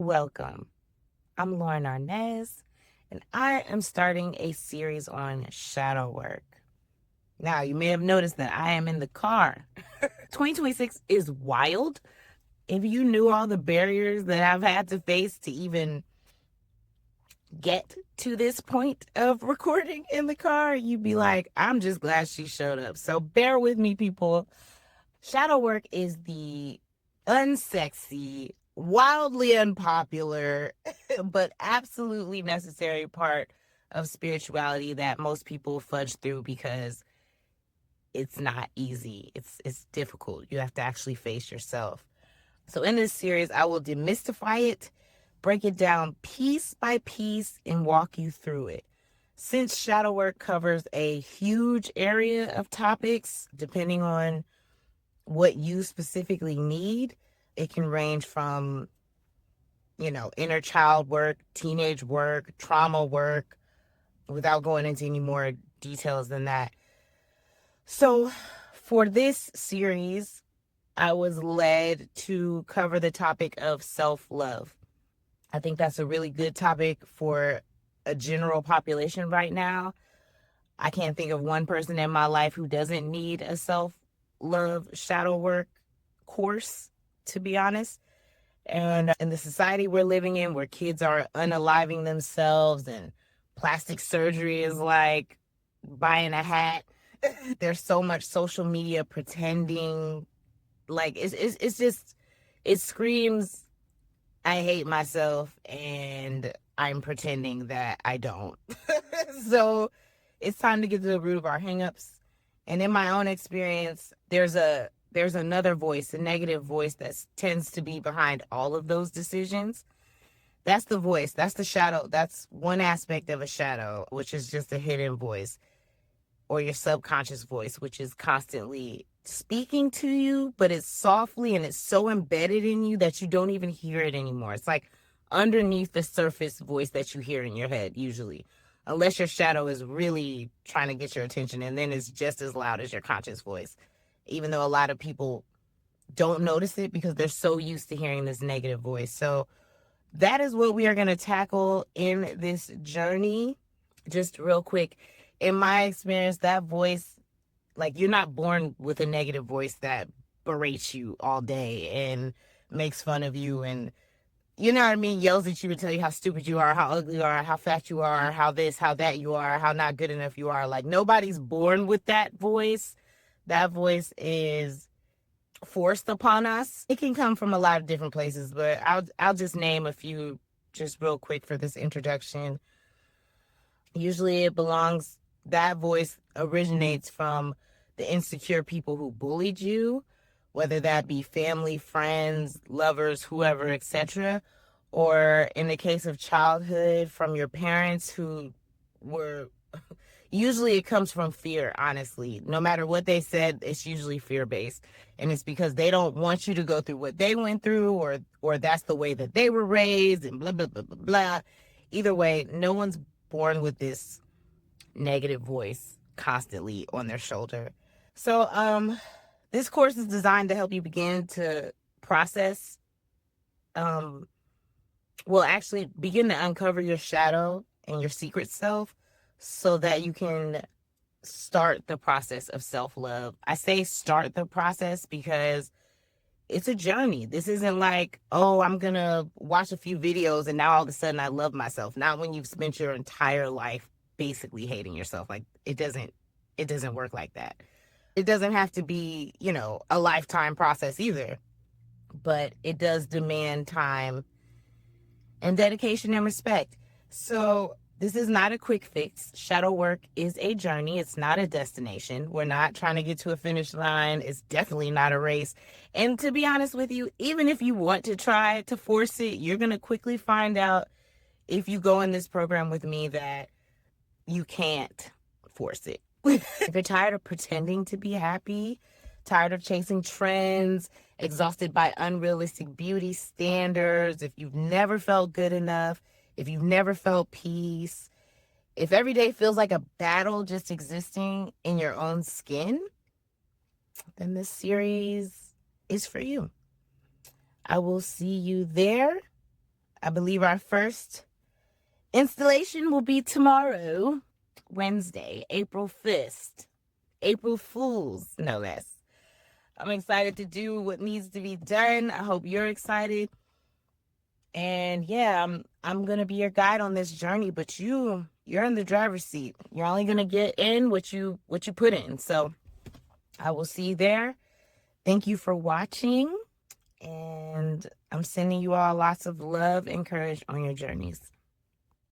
Welcome. I'm Lauren Arnez, and I am starting a series on shadow work. Now, you may have noticed that I am in the car. 2026 is wild. If you knew all the barriers that I've had to face to even get to this point of recording in the car, you'd be like, I'm just glad she showed up. So bear with me, people. Shadow work is the unsexy, wildly unpopular, but absolutely necessary part of spirituality that most people fudge through because it's not easy. It's difficult. You have to actually face yourself. So in this series, I will demystify it, break it down piece by piece, and walk you through it. Since shadow work covers a huge area of topics, depending on what you specifically need, it can range from, inner child work, teenage work, trauma work, without going into any more details than that. So for this series, I was led to cover the topic of self-love. I think that's a really good topic for a general population right now. I can't think of one person in my life who doesn't need a self-love shadow work course, to be honest. And in the society we're living in, where kids are unaliving themselves and plastic surgery is like buying a hat, there's so much social media pretending. Like it's just, it screams, I hate myself and I'm pretending that I don't. So it's time to get to the root of our hangups. And in my own experience, there's another voice, a negative voice that tends to be behind all of those decisions. That's the voice. That's the shadow. That's one aspect of a shadow, which is just a hidden voice, or your subconscious voice, which is constantly speaking to you, but it's softly and it's so embedded in you that you don't even hear it anymore. It's like underneath the surface voice that you hear in your head, usually, unless your shadow is really trying to get your attention, and then it's just as loud as your conscious voice, even though a lot of people don't notice it because they're so used to hearing this negative voice. So that is what we are going to tackle in this journey. Just real quick, in my experience, that voice, like, you're not born with a negative voice that berates you all day and makes fun of you and, you know what I mean, yells at you to tell you how stupid you are, how ugly you are, how fat you are, how this, how that you are, how not good enough you are. Like, nobody's born with that voice. That voice is forced upon us. It can come from a lot of different places, but I'll just name a few just real quick for this introduction. Usually that voice originates from the insecure people who bullied you, whether that be family, friends, lovers, whoever, etc. Or in the case of childhood, from your parents who were, usually it comes from fear, honestly. No matter what they said, it's usually fear-based. And it's because they don't want you to go through what they went through, or that's the way that they were raised, and blah, blah, blah, blah, blah. Either way, no one's born with this negative voice constantly on their shoulder. So this course is designed to help you begin to process, um actually begin to uncover your shadow and your secret self, so that you can start the process of self-love. I say start the process because it's a journey. This isn't like, oh, I'm gonna watch a few videos and now all of a sudden I love myself. Not when you've spent your entire life basically hating yourself. Like, it doesn't work like that. It doesn't have to be, a lifetime process either, but it does demand time and dedication and respect. So this is not a quick fix. Shadow work is a journey. It's not a destination. We're not trying to get to a finish line. It's definitely not a race. And to be honest with you, even if you want to try to force it, you're going to quickly find out, if you go in this program with me, that you can't force it. If you're tired of pretending to be happy, tired of chasing trends, exhausted by unrealistic beauty standards, if you've never felt good enough, if you've never felt peace, if every day feels like a battle just existing in your own skin, then this series is for you. I will see you there. I believe our first installation will be tomorrow, Wednesday, April 5th. April Fools, no less. I'm excited to do what needs to be done. I hope you're excited. And yeah, I'm gonna be your guide on this journey, but you're in the driver's seat. You're only gonna get in what you put in. So I will see you there. Thank you for watching, and I'm sending you all lots of love and courage on your journeys.